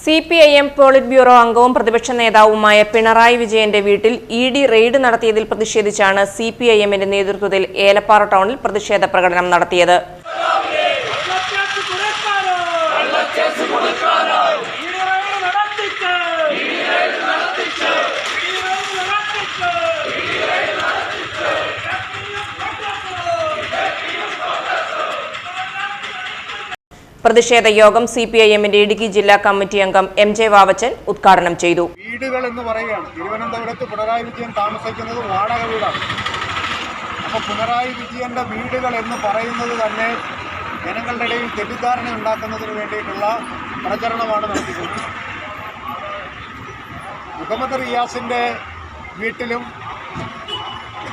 CPIM polit bureau അംഗവും പ്രതിപക്ഷ നേതാവുമായ പിണറായി വിജയന്റെ വീട്ടിൽ ഇഡി റെയ്ഡ് നടത്തിയതിൽ പ്രതിഷേധിച്ചാണ് CPIMന്റെ നേതൃത്വത്തിൽ ഏലപ്പാറ ടൗണിൽ പ്രതിഷേധ പ്രകടനം നടത്തിയത്. പ്രതിഷേധ യോഗം CPIMന്റെ ഇടുക്കി ജില്ലാ കമ്മിറ്റി അംഗം MJ വാവച്ചൻ ഉദ്ഘാടനം ചെയ്തു. വീടുകൾ എന്ന് പറയുകയാണ്. തിരുവനന്തപുരത്ത് പിണറായി വിജയൻ താമസിക്കുന്നത് വാടക വീടാണ്. അപ്പോൾ പിണറായി വിജയന്റെ വീടുകൾ എന്ന് പറയുന്നത് തന്നെ ജനങ്ങളുടെ ഇടയിൽ തെറ്റിദ്ധാരണ ഉണ്ടാക്കുന്നതിന് വേണ്ടിയിട്ടുള്ള പ്രചരണമാണ് നടത്തിക്കുന്നത്. മുഹമ്മദ് റിയാസിന്റെ വീട്ടിലും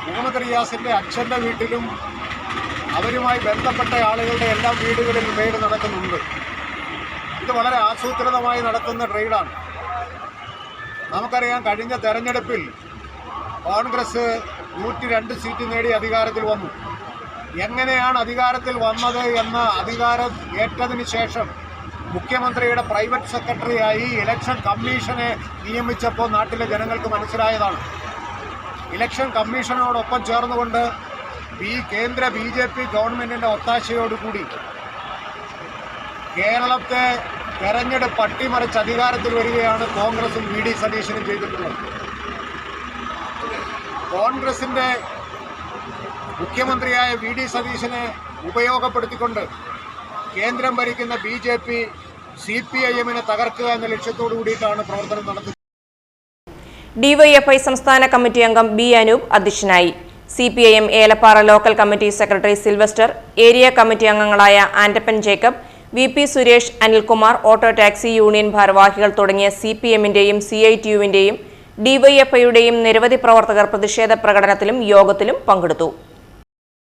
മുഹമ്മദ് റിയാസിന്റെ അച്ഛൻ്റെ വീട്ടിലും അവരുമായി ബന്ധപ്പെട്ട ആളുകളുടെ എല്ലാ വീടുകളിൽ റെയ്ഡ് നടക്കുന്നുണ്ട്. ഇത് വളരെ ആസൂത്രിതമായി നടത്തുന്ന റെയ്ഡാണ്. നമുക്കറിയാം, കഴിഞ്ഞ തെരഞ്ഞെടുപ്പിൽ കോൺഗ്രസ് 102 സീറ്റ് നേടി അധികാരത്തിൽ വന്നു. എങ്ങനെയാണ് അധികാരത്തിൽ വന്നത് എന്ന അധികാരം ഏറ്റതിന് ശേഷം മുഖ്യമന്ത്രിയുടെ പ്രൈവറ്റ് സെക്രട്ടറിയായി ഇലക്ഷൻ കമ്മീഷനെ നിയമിച്ചപ്പോൾ നാട്ടിലെ ജനങ്ങൾക്ക് മനസ്സിലായതാണ്. ഇലക്ഷൻ കമ്മീഷനോടൊപ്പം ചേർന്നുകൊണ്ട് കേന്ദ്ര BJP ഗവൺമെൻറ്റിൻ്റെ ഒത്താശയോടുകൂടി കേരളത്തെ തെരഞ്ഞെടുപ്പ് അട്ടിമറിച്ച് അധികാരത്തിൽ വരികയാണ് കോൺഗ്രസും VD സതീശനും ചെയ്തിട്ടുള്ളത്. കോൺഗ്രസിൻ്റെ മുഖ്യമന്ത്രിയായ VD സതീശനെ ഉപയോഗപ്പെടുത്തിക്കൊണ്ട് കേന്ദ്രം ഭരിക്കുന്ന BJP CPIMനെ തകർക്കുക എന്ന ലക്ഷ്യത്തോടു കൂടിയിട്ടാണ് പ്രവർത്തനം നടത്തുന്നത്. DYFI സംസ്ഥാന കമ്മിറ്റി അംഗം B അനൂപ് അധ്യക്ഷനായി. CPIM Elappara local committee secretary Silvester, area committee അംഗങ്ങളായ Andappan Jacob, VP Suresh, Anilkumar, auto taxi union ഭാരവാഹികൾ തുടങ്ങിയ CPIMന്റെയും CITUവിന്റെയും DYFIയുടെയും നിരവധി പ്രവർത്തകർ പ്രതിഷേധ പ്രകടനത്തിലും യോഗത്തിലും പങ്കെടുത്തു.